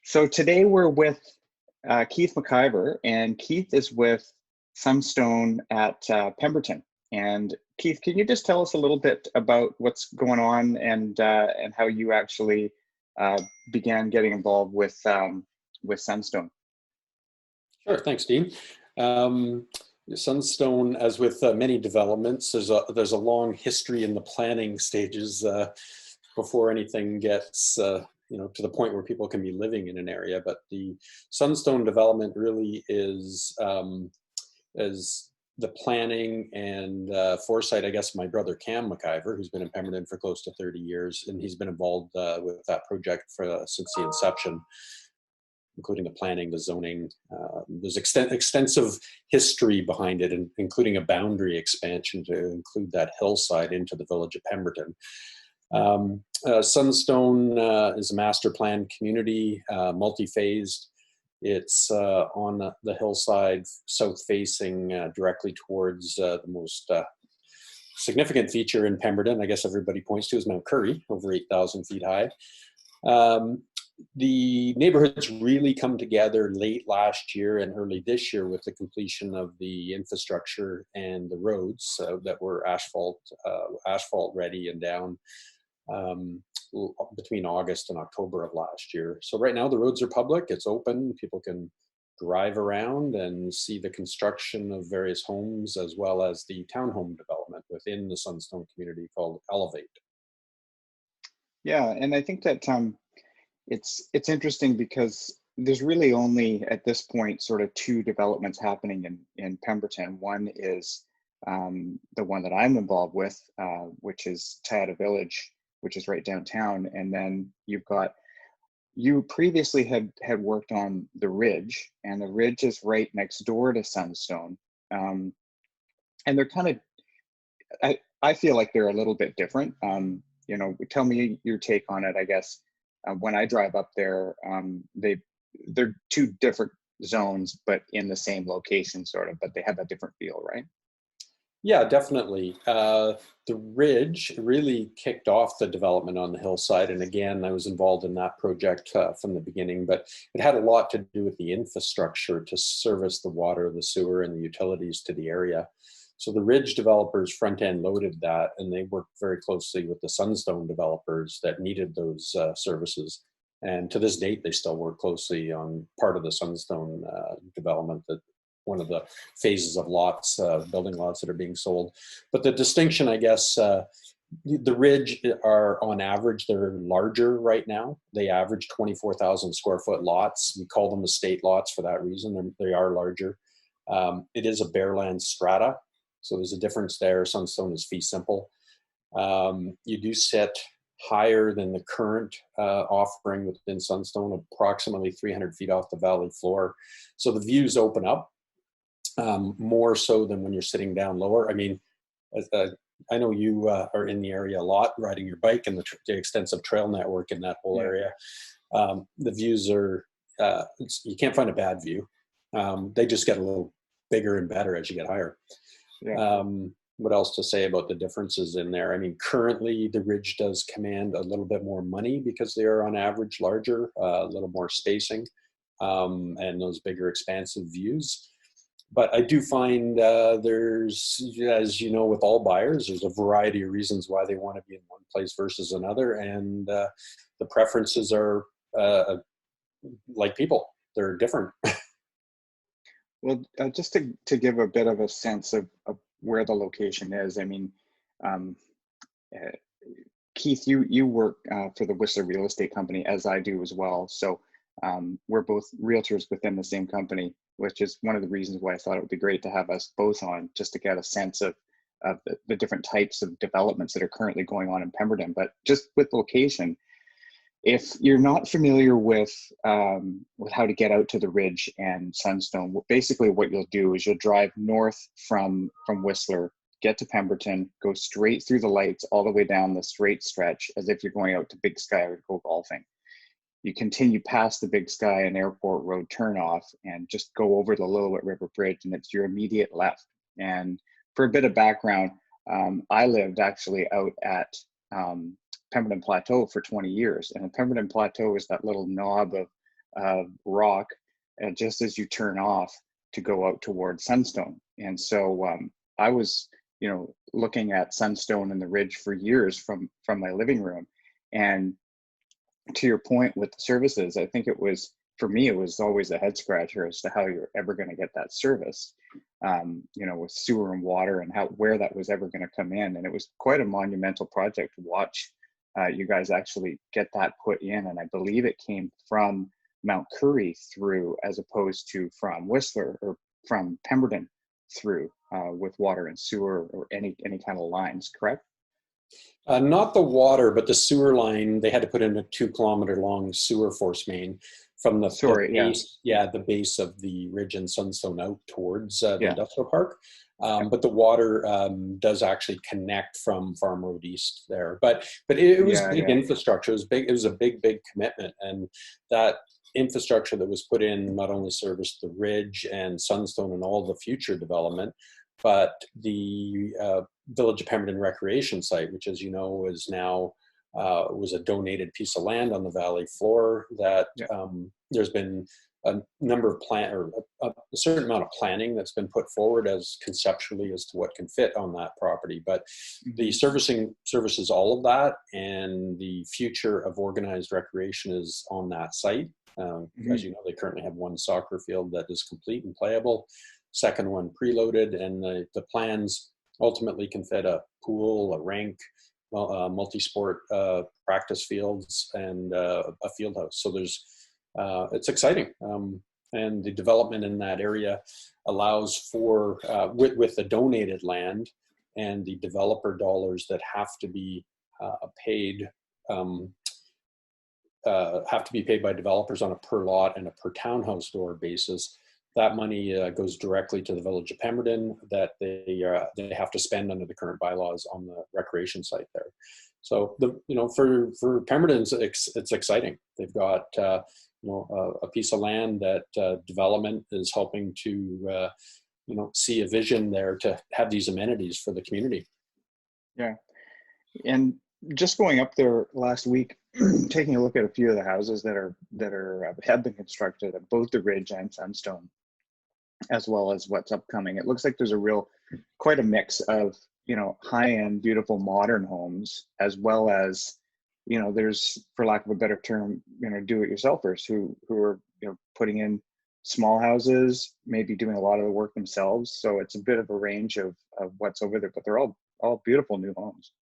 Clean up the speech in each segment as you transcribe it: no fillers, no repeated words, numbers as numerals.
So today we're with Keith McIvor, and Keith is with Sunstone at Pemberton. And Keith, can you just tell us a little bit about what's going on and how you actually began getting involved with Sunstone? Sure, thanks, Dean. Sunstone, as with many developments, there's a long history in the planning stages before anything gets to the point where people can be living in an area. But the Sunstone development really is the planning and foresight. I guess my brother Cam McIvor, who's been in Pemberton for close to 30 years, and he's been involved with that project since the inception, including the planning, the zoning. There's extensive history behind it, including a boundary expansion to include that hillside into the village of Pemberton. Sunstone is a master planned community, multi-phased. It's on the hillside, south-facing, directly towards the most significant feature in Pemberton, I guess everybody points to, is Mount Currie, over 8,000 feet high. The neighborhoods really come together late last year and early this year with the completion of the infrastructure and the roads that were asphalt ready and down between August and October of last year. So right now the roads are public, it's open, people can drive around and see the construction of various homes as well as the townhome development within the Sunstone community called Elevate. Yeah, and I think that it's interesting because there's really only at this point sort of two developments happening in Pemberton. One is the one that I'm involved with, which is Tiyata Village, which is right downtown. And then you previously had worked on the Ridge, and the Ridge is right next door to Sunstone. And they're kind of, I feel like they're a little bit different. Tell me your take on it, I guess. When I drive up there, they're two different zones, but in the same location, sort of, but they have a different feel, right? Yeah, definitely. The Ridge really kicked off the development on the hillside. And again, I was involved in that project from the beginning, but it had a lot to do with the infrastructure to service the water, the sewer, and the utilities to the area. So the Ridge developers front-end loaded that, and they worked very closely with the Sunstone developers that needed those services. And to this date, they still work closely on part of the Sunstone development, that one of the phases of lots, building lots that are being sold. But the distinction, I guess, the Ridge are on average, they're larger right now. They average 24,000 square foot lots. We call them estate lots for that reason. They are larger. It is a bare land strata. So there's a difference there. Sunstone is fee simple. You do sit higher than the current offering within Sunstone, approximately 300 feet off the valley floor. So the views open up more so than when you're sitting down lower. I mean, I know you are in the area a lot, riding your bike and the extensive trail network in that whole area. The views are, you can't find a bad view. They just get a little bigger and better as you get higher. Yeah. What else to say about the differences in there? I mean, currently the Ridge does command a little bit more money because they are on average larger, a little more spacing, and those bigger expansive views. But I do find there's, as you know, with all buyers, there's a variety of reasons why they want to be in one place versus another. And the preferences are like people, they're different. Well, just to give a bit of a sense of where the location is, I mean, Keith, you work for the Whistler Real Estate Company, as I do as well. So we're both realtors within the same company, which is one of the reasons why I thought it would be great to have us both on, just to get a sense of the different types of developments that are currently going on in Pemberton. But just with location, if you're not familiar with how to get out to the Ridge and Sunstone, basically what you'll do is you'll drive north from Whistler, get to Pemberton, go straight through the lights all the way down the straight stretch as if you're going out to Big Sky or go golfing. You continue past the Big Sky and Airport Road turnoff and just go over the Lillooet River Bridge, and it's your immediate left. And for a bit of background, I lived actually out at Pemberton Plateau for 20 years. And the Pemberton Plateau is that little knob rock, just as you turn off to go out towards Sunstone. And so I was, looking at Sunstone and the ridge for years from my living room. And to your point with the services, I think for me, it was always a head scratcher as to how you're ever going to get that service, with sewer and water and where that was ever going to come in. And it was quite a monumental project to watch you guys actually get that put in. And I believe it came from Mount Currie through, as opposed to from Whistler or from Pemberton through with water and sewer or any kind of lines, correct? Not the water, but the sewer line. They had to put in a 2-kilometer long sewer force main from the the base of the ridge in Sunstone out towards the industrial park. But the water does actually connect from Farm Road East there. But it was big infrastructure. It was big. It was a big commitment, and that infrastructure that was put in not only serviced the ridge and Sunstone and all the future development, but the Village of Pemberton recreation site, which, as you know, is now was a donated piece of land on the valley floor that there's been a number of a certain amount of planning that's been put forward as conceptually as to what can fit on that property. But the servicing services all of that, and the future of organized recreation is on that site. As you know, they currently have one soccer field that is complete and playable, second one preloaded, and the plans ultimately can fit a pool, a rink, multi-sport practice fields, and a field house. So it's exciting. And the development in that area allows for, with the donated land and the developer dollars that have to be paid by developers on a per lot and a per townhouse door basis. That money goes directly to the Village of Pemberton that they have to spend under the current bylaws on the recreation site there. So for Pemberton, it's exciting. They've got a piece of land that development is helping to see a vision there to have these amenities for the community. Yeah, and just going up there last week, taking a look at a few of the houses that have been constructed at both the Ridge and Sunstone, as well as what's upcoming. It looks like there's quite a mix of, high-end, beautiful modern homes, as well as, there's, for lack of a better term, do-it-yourselfers who are, putting in small houses, maybe doing a lot of the work themselves. So it's a bit of a range of what's over there, but they're all beautiful new homes.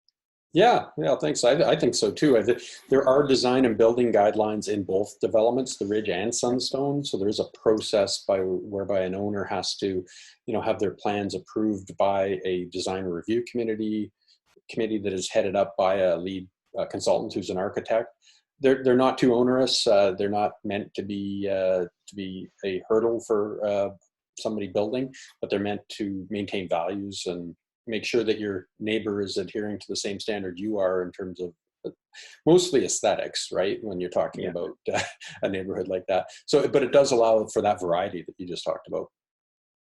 Yeah, thanks. I think so too. There are design and building guidelines in both developments, the Ridge and Sunstone. So there's a process whereby an owner has to, have their plans approved by a design review committee that is headed up by a lead consultant who's an architect. They're not too onerous. They're not meant to be a hurdle for somebody building, but they're meant to maintain values and make sure that your neighbor is adhering to the same standard you are in terms of mostly aesthetics, right? When you're talking about a neighborhood like that. So, but it does allow for that variety that you just talked about.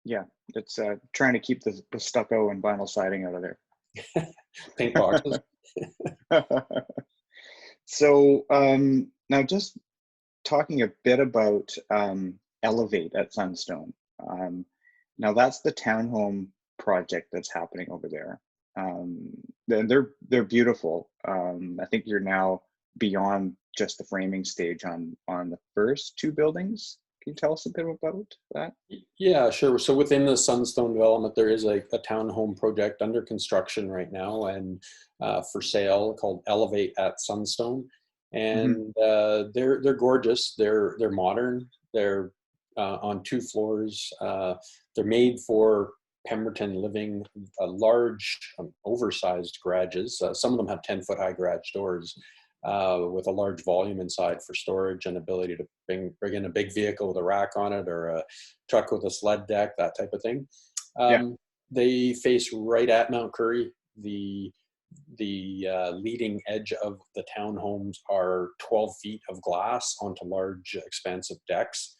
Yeah, it's trying to keep the stucco and vinyl siding out of there. Paint boxes. So now just talking a bit about Elevate at Sunstone. Now that's the townhome project that's happening over there. They're beautiful. I think you're now beyond just the framing stage on the first two buildings. Can you tell us a bit about that? Yeah, sure. So within the Sunstone development, there is a townhome project under construction right now and for sale called Elevate at Sunstone. And they're gorgeous. They're modern. They're on 2 floors. They're made for Pemberton living, large, oversized garages. Some of them have 10-foot high garage doors with a large volume inside for storage and ability to bring in a big vehicle with a rack on it or a truck with a sled deck, that type of thing. They face right at Mount Currie. The leading edge of the townhomes are 12 feet of glass onto large, expansive decks.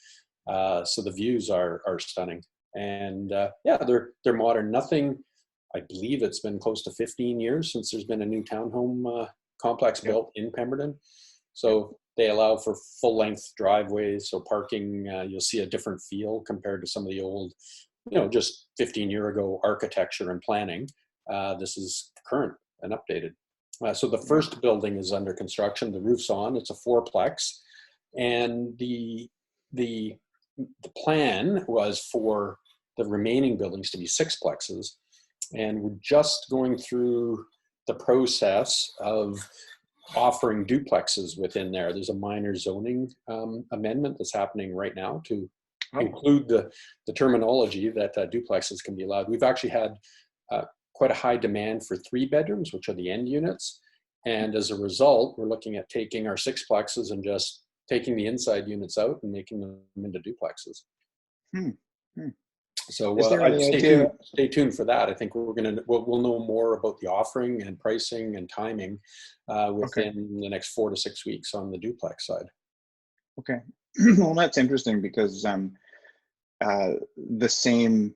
So the views are stunning. And they're modern. Nothing, I believe it's been close to 15 years since there's been a new townhome complex built in Pemberton. So They allow for full-length driveways, so parking, you'll see a different feel compared to some of the old, just 15-year ago architecture and planning. This is current and updated. So the first building is under construction. The roof's on. It's a fourplex, and the plan was for the remaining buildings to be sixplexes, and we're just going through the process of offering duplexes within there. There's a minor zoning amendment that's happening right now to include the terminology that duplexes can be allowed. We've actually had quite a high demand for 3 bedrooms, which are the end units. And as a result, we're looking at taking our sixplexes and just taking the inside units out and making them into duplexes. So I'd stay tuned for that. I think we'll know more about the offering and pricing and timing within the next 4 to 6 weeks on the duplex side. Okay. Well, that's interesting because the same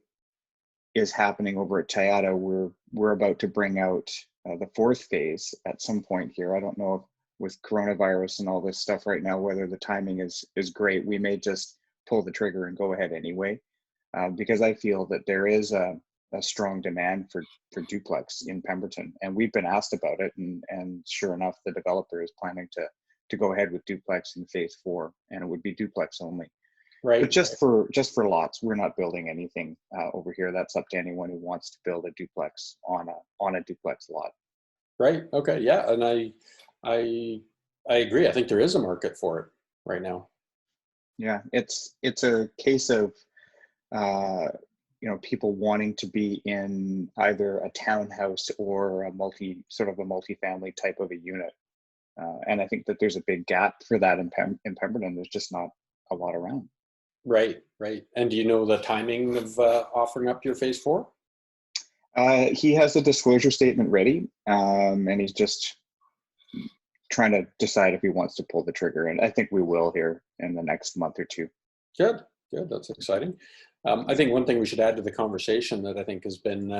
is happening over at Tiyata. We're about to bring out the 4th phase at some point here. I don't know if with coronavirus and all this stuff right now, whether the timing is great. We may just pull the trigger and go ahead anyway, because I feel that there is a strong demand for duplex in Pemberton, and we've been asked about it, and sure enough, the developer is planning to go ahead with duplex in phase 4, and it would be duplex only. Right. But just for lots. We're not building anything over here. That's up to anyone who wants to build a duplex on a duplex lot. Right. Okay. Yeah. And I agree. I think there is a market for it right now. Yeah. It's a case of people wanting to be in either a townhouse or a multi-family type of a unit. And I think that there's a big gap for that in Pemberton. There's just not a lot around. Right. And do you know the timing of offering up your phase 4? He has a disclosure statement ready, and he's just trying to decide if he wants to pull the trigger. And I think we will here in the next month or 2. Good. That's exciting. I think one thing we should add to the conversation that I think has been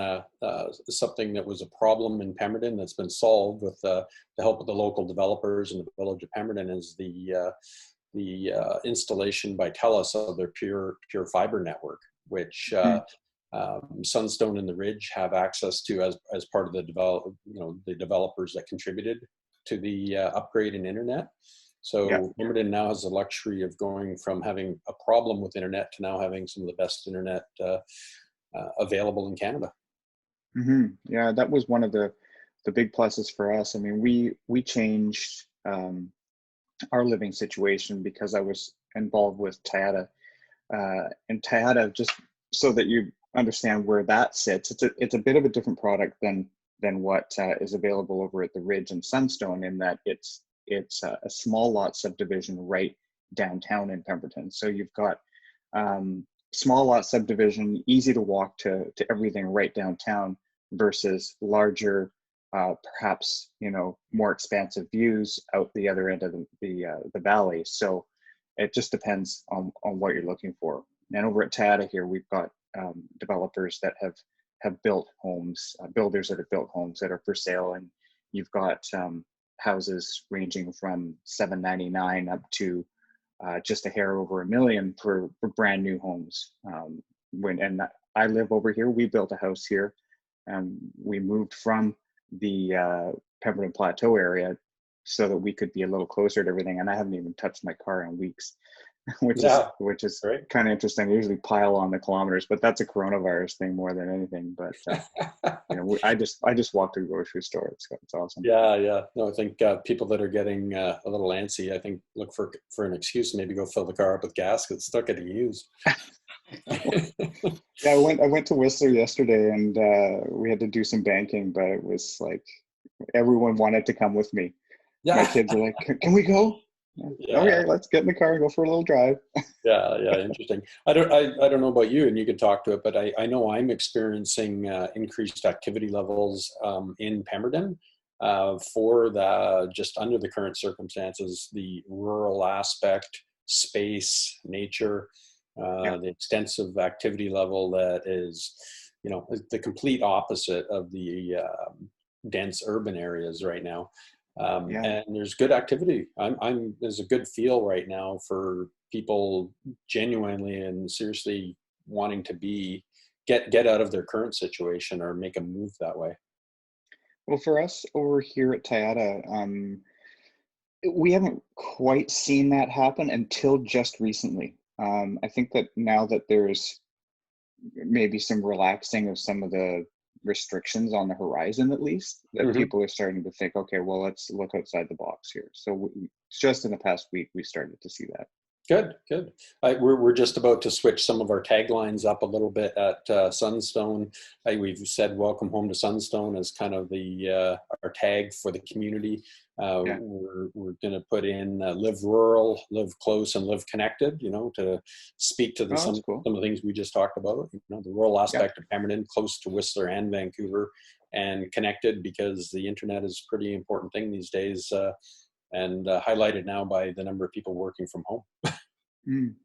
something that was a problem in Pemberton that's been solved with the help of the local developers and the village of Pemberton is the installation by TELUS of their pure fiber network, which Sunstone and the Ridge have access to as part of the developers that contributed to the upgrade in internet. So Pemberton now has the luxury of going from having a problem with internet to now having some of the best internet available in Canada. Yeah, that was one of the big pluses for us. I mean, we changed our living situation because I was involved with Tiyata, and Tiyata, just so that you understand where that sits, it's a bit of a different product than what is available over at the Ridge and Sunstone, in that it's a small lot subdivision right downtown in Pemberton. So you've got small lot subdivision, easy to walk to everything right downtown, versus larger, perhaps more expansive views out the other end of the valley. So it just depends on what you're looking for. And over at Tiyata here, we've got developers that have built homes, builders that have built homes that are for sale, and you've got houses ranging from $799 up to just a hair over $1 million for brand new homes. And I live over here. We built a house here, and we moved from the Pemberton Plateau area so that we could be a little closer to everything. And I haven't even touched my car in weeks, which is kind of interesting. I usually pile on the kilometers, but that's a coronavirus thing more than anything. But I just walk to the grocery store. It's awesome. Yeah. No, I think people that are getting a little antsy, I think look for an excuse, maybe go fill the car up with gas because it's still getting used. Yeah, I went to Whistler yesterday, and we had to do some banking, but it was like everyone wanted to come with me. Yeah. My kids were like, "Can we go?" Yeah. Okay, let's get in the car and go for a little drive. Yeah, interesting. I don't know about you, and you can talk to it, but I know I'm experiencing increased activity levels in Pemberton for just under the current circumstances, the rural aspect, space, nature, the extensive activity level that is, the complete opposite of the dense urban areas right now. Yeah. And there's good activity. There's a good feel right now for people genuinely and seriously wanting to get out of their current situation or make a move that way. Well, for us over here at Tiyata, we haven't quite seen that happen until just recently. I think that now that there's maybe some relaxing of some of the restrictions on the horizon, at least, that Hmm. people are starting to think, okay, well, let's look outside the box here. So just in the past week, we started to see that. Good, good. We're just about to switch some of our taglines up a little bit at Sunstone. We've said "Welcome home to Sunstone" as kind of the our tag for the community. Yeah. We're going to put in "Live rural, live close, and live connected." You know, to speak to Oh, some that's cool. of the things we just talked about. You know, the rural Yeah. aspect of Pemberton, close to Whistler and Vancouver, and connected because the internet is a pretty important thing these days. And highlighted now by the number of people working from home. Mm.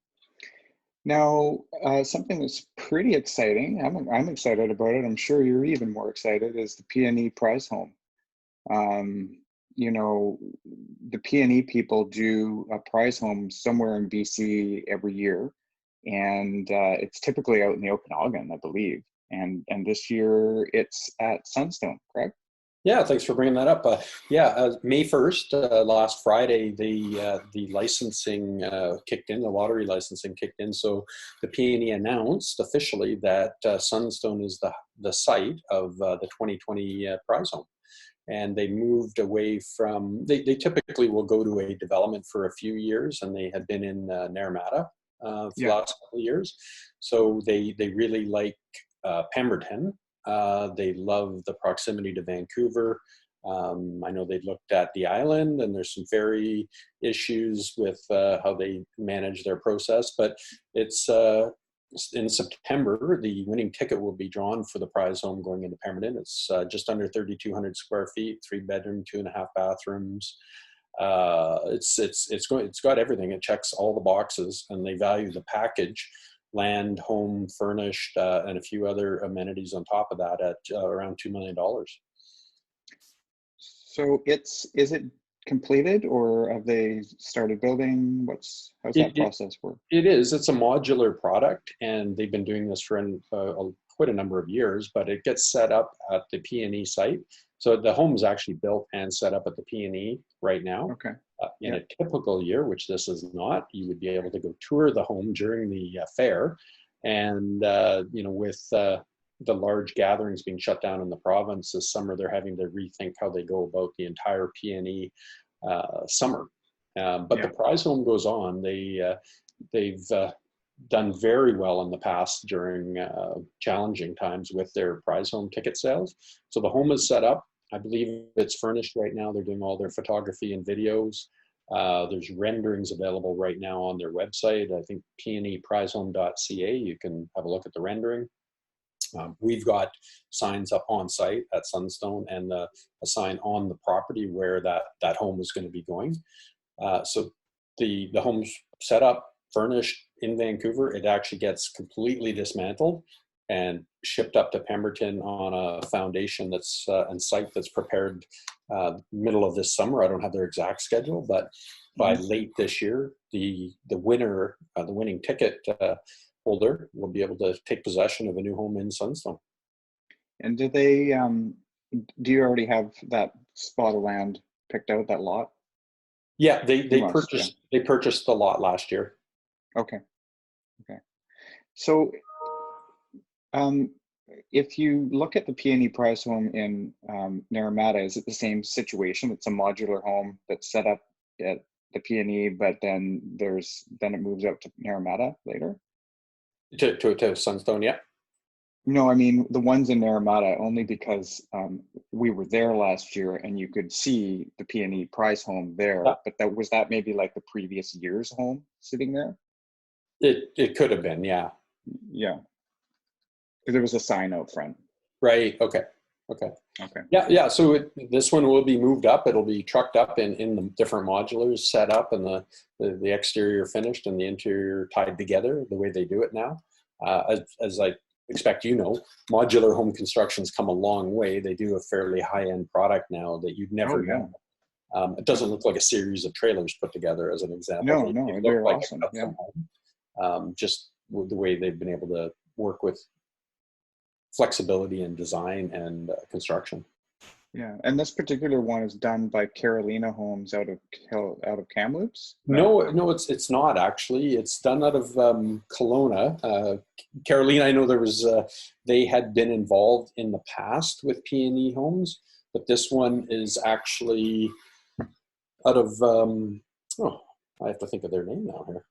Now, something that's pretty exciting, I'm excited about it. I'm sure you're even more excited, is the PNE Prize Home. Um, you know, the PNE people do a prize home somewhere in BC every year, and it's typically out in the Okanagan, I believe. And this year it's at Sunstone, correct? Yeah, thanks for bringing that up. May 1st, last Friday, the licensing kicked in, the lottery licensing kicked in. So the PNE announced officially that Sunstone is the site of the 2020 prize home. And they moved away from, they typically will go to a development for a few years, and they had been in Naramata for the Yeah. last couple of years. So they really like Pemberton. They love the proximity to Vancouver. I know they looked at the island, and there's some very issues with how they manage their process, but it's in September, the winning ticket will be drawn for the prize home going into Pemberton. It's just under 3,200 square feet, 3-bedroom, 2.5 bathrooms. It's got everything. It checks all the boxes, and they value the package, land, home, furnished, and a few other amenities on top of that at around $2 million. So is it completed, or have they started building? How's It, that it, process work? it is. It's a modular product, and they've been doing this for quite a number of years, but it gets set up at the PNE site. So the home is actually built and set up at the PNE right now. Okay. In Yeah. a typical year, which this is not, you would be able to go tour the home during the fair. And, with the large gatherings being shut down in the province this summer, they're having to rethink how they go about the entire PNE summer. But Yeah. the prize home goes on. They've done very well in the past during challenging times with their prize home ticket sales. So the home is set up. I believe it's furnished right now. They're doing all their photography and videos. There's renderings available right now on their website. I think pneprizehome.ca. You can have a look at the rendering. We've got signs up on site at Sunstone, and a sign on the property where that home is going to be going. So the home's set up, furnished in Vancouver. It actually gets completely dismantled and shipped up to Pemberton on a foundation that's and site that's prepared middle of this summer. I don't have their exact schedule, but by late this year, the winner, the winning ticket holder, will be able to take possession of a new home in Sunstone. And do you already have that spot of land picked out, that lot? Yeah, they You must, yeah. purchased the lot last year. Okay. Okay. So if you look at the PNE Prize home in Naramata, is it the same situation? It's a modular home that's set up at the PNE, but then it moves out to Naramata later? To Sunstone, yeah. No, I mean the ones in Naramata, only because we were there last year and you could see the PNE Prize home there, but was that maybe like the previous year's home sitting there? It could have been, yeah. Yeah, because there was a sign out front. Right. Okay. Yeah. So this one will be moved up. It'll be trucked up in the different modulars, set up, and the exterior finished and the interior tied together the way they do it now. As I expect, modular home construction's come a long way. They do a fairly high-end product now that you'd never know It doesn't look like a series of trailers put together, as an example. No, They look they're like awesome. a custom home, just with the way they've been able to work with flexibility in design and construction. Yeah, and this particular one is done by Carolina Homes out of Kamloops. No, it's not actually. It's done out of Kelowna. Carolina, I know they had been involved in the past with PNE Homes, but this one is actually out of, oh, I have to think of their name now here.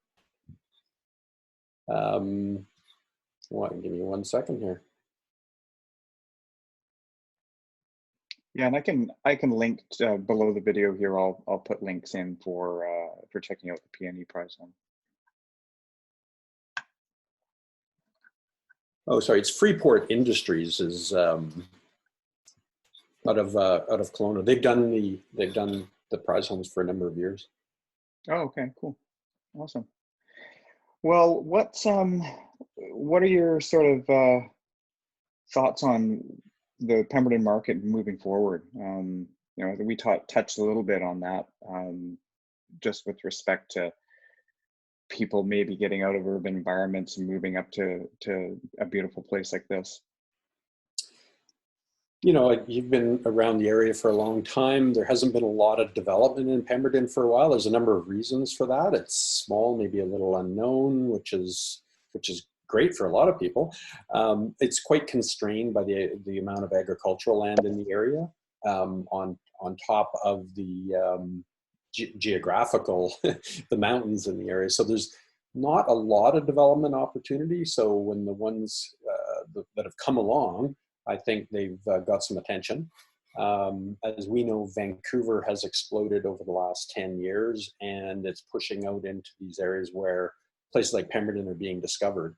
Give me 1 second here. Yeah, and I can link below the video here. I'll put links in for checking out the PNE Prize Home. Oh, sorry, it's Freeport Industries is out of Kelowna. They've done the prize homes for a number of years. Oh, okay, cool, awesome. Well, what are your sort of thoughts on the Pemberton market moving forward? You know, we touched a little bit on that, just with respect to people maybe getting out of urban environments and moving up to a beautiful place like this. You know, you've been around the area for a long time. There hasn't been a lot of development in Pemberton for a while. There's a number of reasons for that. It's small, maybe a little unknown, which is great for a lot of people. It's quite constrained by the amount of agricultural land in the area, on top of the geographical, the mountains in the area. So there's not a lot of development opportunity. So when the ones that have come along, I think they've got some attention. As we know, Vancouver has exploded over the last 10 years, and it's pushing out into these areas where places like Pemberton are being discovered.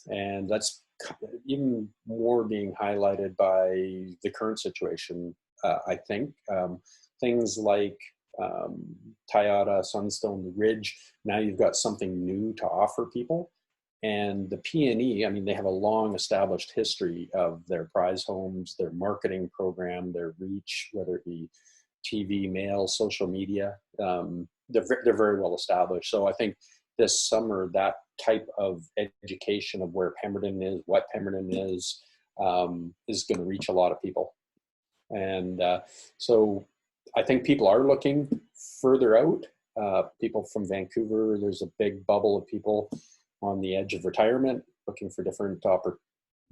And that's even more being highlighted by the current situation, I think. Things like Tiyata, Sunstone, Ridge, now you've got something new to offer people. And the PNE, I mean, they have a long established history of their prize homes, their marketing program, their reach, whether it be TV, mail, social media. They're very well established. So I think this summer, that type of education of where Pemberton is, what Pemberton is going to reach a lot of people. And so I think people are looking further out. People from Vancouver, there's a big bubble of people on the edge of retirement, looking for different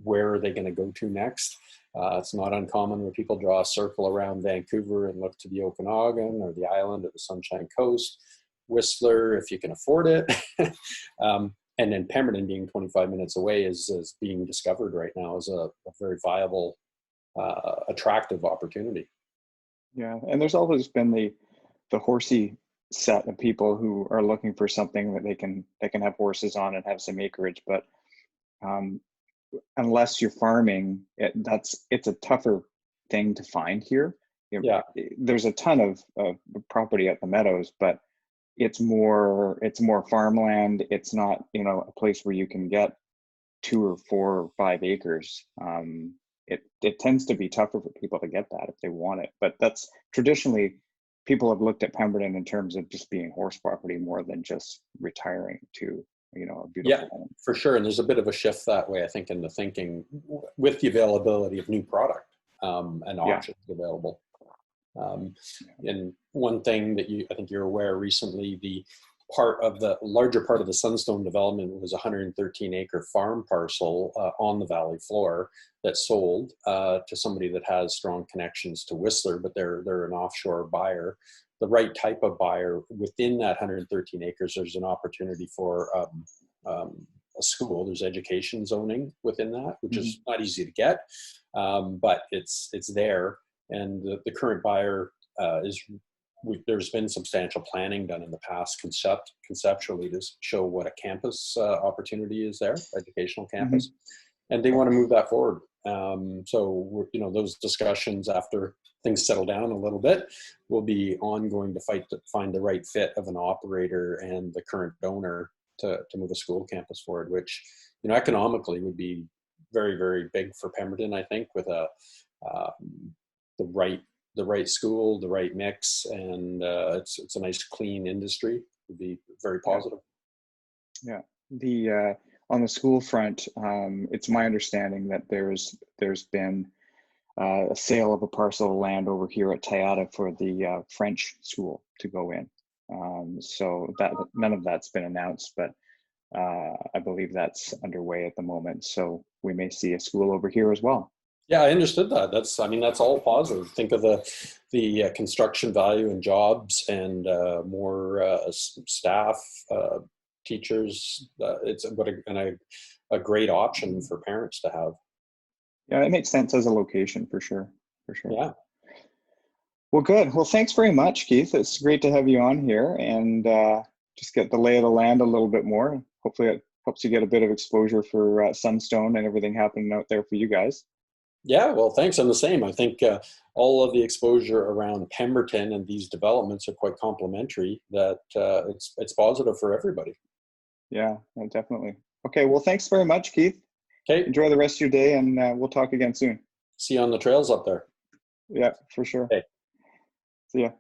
where are they going to go to next. It's not uncommon where people draw a circle around Vancouver and look to the Okanagan or the island or the Sunshine Coast, Whistler, if you can afford it. And then Pemberton being 25 minutes away is being discovered right now as a very viable, attractive opportunity. Yeah, and there's always been the horsey set of people who are looking for something that they can have horses on and have some acreage, but unless you're farming, it's a tougher thing to find here. Yeah, there's a ton of property at the Meadows, but it's more farmland. It's not, you know, a place where you can get 2 or 4 or 5 acres. It tends to be tougher for people to get that if they want it, but that's traditionally people have looked at Pemberton in terms of just being horse property more than just retiring to, you know, a beautiful home. For sure. And there's a bit of a shift that way, I think, in the thinking with the availability of new product and options available. And one thing that I think you're aware recently, the larger part of the Sunstone development was a 113-acre farm parcel on the valley floor that sold to somebody that has strong connections to Whistler, but they're an offshore buyer. The right type of buyer within that 113 acres, there's an opportunity for a school. There's education zoning within that, which is not easy to get, but it's there. And the current buyer there's been substantial planning done in the past conceptually to show what a campus opportunity is there, educational campus, and they want to move that forward. So those discussions after things settle down a little bit will be ongoing to find the right fit of an operator and the current donor to move a school campus forward, which economically would be very, very big for Pemberton, I think, with the right the right school, the right mix, and it's a nice clean industry. Would be very positive. Yeah. The on the school front, it's my understanding that there's been a sale of a parcel of land over here at Tiyata for the French school to go in. So that none of that's been announced, but I believe that's underway at the moment. So we may see a school over here as well. Yeah, I understood that. I mean, that's all positive. Think of the construction value and jobs and more staff, teachers. It's a great option for parents to have. Yeah, it makes sense as a location for sure. For sure. Yeah. Well, good. Well, thanks very much, Keith. It's great to have you on here and just get the lay of the land a little bit more. Hopefully it helps you get a bit of exposure for Sunstone and everything happening out there for you guys. Yeah, well, thanks. I'm the same. I think all of the exposure around Pemberton and these developments are quite complementary, that it's positive for everybody. Yeah, definitely. Okay, well, thanks very much, Keith. Okay. Enjoy the rest of your day, and we'll talk again soon. See you on the trails up there. Yeah, for sure. Okay. See ya.